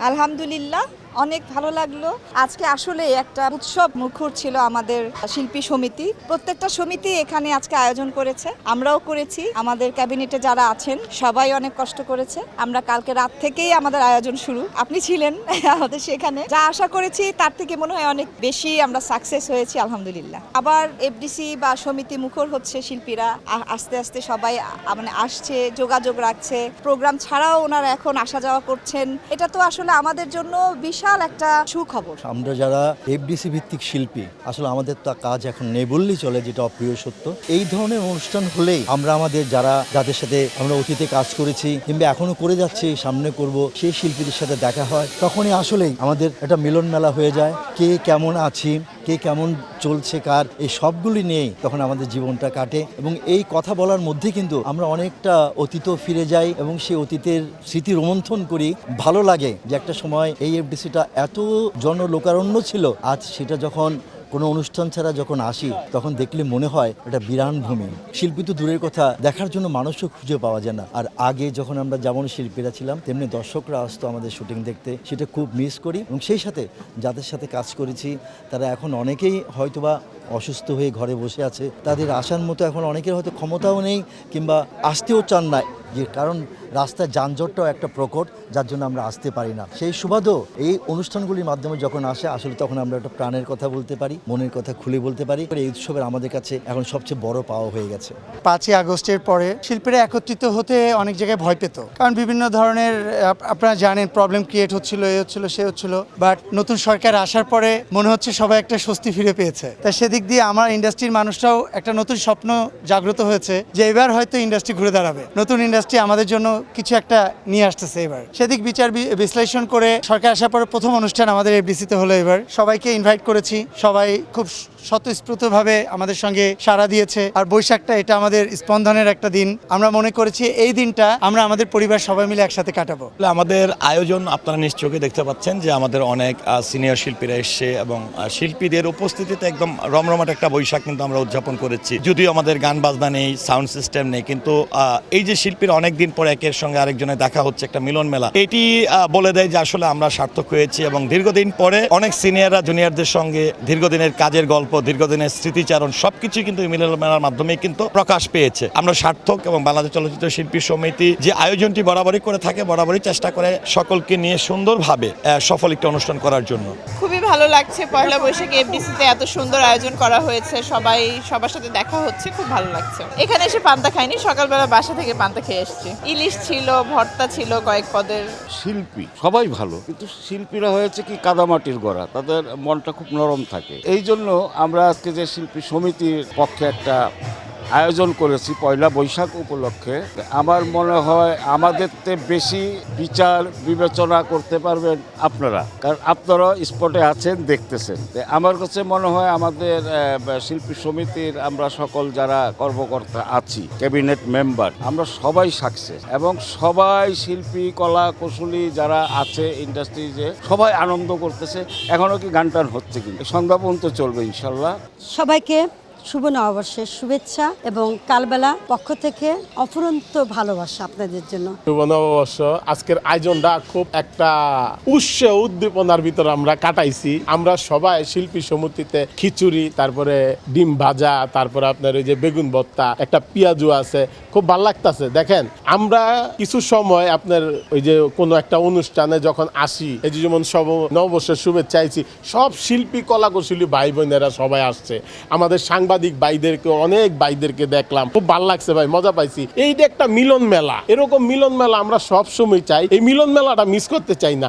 আলহামদুলিল্লাহ, অনেক ভালো লাগলো। আজকে আসলে একটা উৎসব মুখর ছিল আমাদের শিল্পী সমিতি। প্রত্যেকটা সমিতি এখানে আজকে আয়োজন করেছে, আমরাও করেছি। আমাদের ক্যাবিনেটে যারা আছেন সবাই অনেক কষ্ট করেছে। আমরা কালকে রাত থেকেই আমাদের আয়োজন শুরু, আপনি ছিলেন আমাদের সেখানে। যা আশা করেছি তার থেকে মনে হয় অনেক বেশি আমরা সাকসেস হয়েছি আলহামদুলিল্লাহ। আবার এফডিসি বা সমিতি মুখর হচ্ছে, শিল্পীরা আস্তে আস্তে সবাই মানে আসছে, যোগাযোগ রাখছে। প্রোগ্রাম ছাড়াও ওনারা এখন আসা যাওয়া করছেন। এটা তো আসলে আমাদের জন্য বিশাল একটা সুখবর। আমরা যারা এফডিসি ভিত্তিক শিল্পী, আসলে আমাদের তো কাজ এখন নেই বললেই চলে, যেটা অপ্রিয় সত্য। এই ধরনের অনুষ্ঠান হলেই আমরা আমাদের যাদের সাথে আমরা অতীতে কাজ করেছি কিংবা এখনো করে যাচ্ছি, সামনে করব, সেই শিল্পীদের সাথে দেখা হয়। তখনই আসলেই আমাদের একটা মিলন মেলা হয়ে যায়। কে কেমন আছি, কে কেমন চলছে, কার, এই সবগুলি নিয়েই তখন আমাদের জীবনটা কাটে। এবং এই কথা বলার মধ্যে কিন্তু আমরা অনেকটা অতীতও ফিরে যাই এবং সেই অতীতের স্মৃতি রোমন্থন করি। ভালো লাগে যে একটা সময় এই এফডিসিটা এত জনলোকারণ্য ছিল, আজ সেটা যখন কোনো অনুষ্ঠান ছাড়া যখন আসি তখন দেখলে মনে হয় এটা বিরান ভূমি। শিল্পী তো দূরের কথা, দেখার জন্য মানুষও খুঁজে পাওয়া যায় না। আর আগে যখন আমরা যেমন শিল্পীরা ছিলাম তেমনি দর্শকরা আসতো আমাদের শুটিং দেখতে, সেটা খুব মিস করি। এবং সেই সাথে যাদের সাথে কাজ করেছি তারা এখন অনেকেই হয়তোবা অসুস্থ হয়ে ঘরে বসে আছে। তাদের আসার মতো এখন অনেকের হয়তো ক্ষমতাও নেই কিংবা আসতেও চান না, যে কারণ রাস্তায় যানজটটাও একটা প্রকট, যার জন্য আমরা আসতে পারি না। সেই সুবাদও এই অনুষ্ঠানগুলির মাধ্যমে যখন আসে, আসলে তখন আমরা একটা প্রাণের কথা বলতে পারি, মনের কথা খুলে বলতে পারি। এই উৎসবের আমাদের কাছে এখন সবচেয়ে বড় পাওয়া হয়ে গেছে। 5ই আগস্টের পরে শিল্পীরা একত্রিত হতে অনেক জায়গায় ভয় পেত, কারণ বিভিন্ন ধরনের আপনারা জানেন প্রবলেম ক্রিয়েট হচ্ছিল, এ হচ্ছিল সে হচ্ছিল। বাট নতুন সরকার আসার পরে মনে হচ্ছে সবাই একটা স্বস্তি ফিরে পেয়েছে। তাই সেদিক দিয়ে আমার ইন্ডাস্ট্রির মানুষরাও একটা নতুন স্বপ্ন জাগ্রত হয়েছে যে এবার হয়তো ইন্ডাস্ট্রি ঘুরে দাঁড়াবে, নতুন ইন্ডাস্ট্রি আমাদের জন্য কিছু একটা নিয়ে আসতেছে। এবার সেদিক বিচার বিশ্লেষণ করে সরকার আসার পরে প্রথম অনুষ্ঠান আমাদের এফডিসিতে হলো। এবার সবাইকে ইনভাইট করেছি, সবাই খুব স্বতঃস্ফূর্তভাবে আমাদের সঙ্গে সাড়া দিয়েছে। আর বৈশাখটা এটা আমাদের স্পন্দনের একটা দিন। আমরা মনে করেছি এই দিনটা আমরা আমাদের পরিবার সবাই মিলে একসাথে কাটাবো। আমাদের আয়োজন আপনারা নিশ্চয়ই দেখতে পাচ্ছেন যে আমাদের অনেক সিনিয়র শিল্পীরা এসছে এবং শিল্পীদের উপস্থিতিতে একদম রমরমাট একটা বৈশাখ কিন্তু আমরা উদযাপন করেছি। যদিও আমাদের গান বাজনা নেই, সাউন্ড সিস্টেম নেই, কিন্তু এই যে শিল্পীরা অনেকদিন পর একের সঙ্গে আরেকজনের দেখা হচ্ছে, একটা মিলন মেলা, এটি বলে দেয় যে আসলে আমরা সার্থক হয়েছি। এবং দীর্ঘদিন পরে অনেক সিনিয়ররা জুনিয়রদের সঙ্গে দীর্ঘদিনের কাজের গল্প, দীর্ঘদিনের স্মৃতিচারণ সবকিছু কিন্তু এই মিলন মেলার মাধ্যমে কিন্তু প্রকাশ পেয়েছে। আমরা সার্থক। এবং বাংলাদেশ চলচ্চিত্র শিল্পী সমিতি যে আয়োজনটি বরাবরই করে থাকে, বরাবরই চেষ্টা করে সকলকে নিয়ে সুন্দরভাবে সফল একটা অনুষ্ঠান করার জন্য। খুবই ভালো লাগছে, পয়লা বৈশাখে এফডিসিতে এত সুন্দর আয়োজন করা হয়েছে, সবার সাথে দেখা হচ্ছে, খুব ভালো লাগছে। এখানে এসে পান্তা খাইনি, সকালবেলা বাসা থেকে পান্তা খেয়ে এসেছি। ইলিশ ছিল, ভর্তা ছিল কয়েক পদের। শিল্পী সবাই ভালো, কিন্তু শিল্পীরা হয়েছে কি কাদামাটির গড়া, তাদের মনটা খুব নরম থাকে। এই জন্য আমরা আজকে যে শিল্পী সমিতির পক্ষে একটা আয়োজন করেছি পয়লা বৈশাখ উপলক্ষে, আমার মনে হয় আমাদের বেশি বিচার বিবেচনা করতে পারবেন আপনারা, কারণ আপনারা স্পটে আছেন, দেখতেছেন। আমার কাছে মনে হয় আমাদের শিল্পী সমিতির আমরা সকল যারা কর্মকর্তা আছি, ক্যাবিনেট মেম্বার, আমরা সবাই সাকসেস এবং সবাই শিল্পী কলা কৌশলী যারা আছে ইন্ডাস্ট্রিজে সবাই আনন্দ করতেছে। এখনও কি গান টান হচ্ছে, কিন্তু সন্ধ্যা পর্যন্ত চলবে ইনশাল্লাহ। সবাইকে শুভ নববর্ষের শুভেচ্ছা এবং কালবেলা পক্ষ থেকে অফুরন্ত ভালোবাসা আপনাদের জন্য। শুভ নববর্ষ। আজকের আয়োজনটা খুব একটা উদ্দীপনার ভিতরে আমরা কাটাইছি। আমরা সবাই শিল্পী সমিতিতে খিচুড়ি, তারপরে ডিম ভাজা, তারপরে আপনার ওই যে বেগুন ভর্তা, একটা পেঁয়াজু আছে, খুব ভালো লাগতেছে। দেখেন আমরা কিছু সময় আপনার ওই যে কোনো একটা অনুষ্ঠানে যখন আসি, এই যে যেমন সব নববর্ষের শুভেচ্ছা চাইছি, সব শিল্পী কলা কৌশলী ভাই বোনেরা সবাই আসছে। আমাদের সাংবাদিক ভাইদেরকে, অনেক ভাইদেরকে দেখলাম, খুব ভালো লাগছে ভাই, মজা পাইছি। এইটা একটা মিলন মেলা, এরকম মিলন মেলা আমরা সব সময় চাই, এই মিলন মেলাটা মিস করতে চাই না।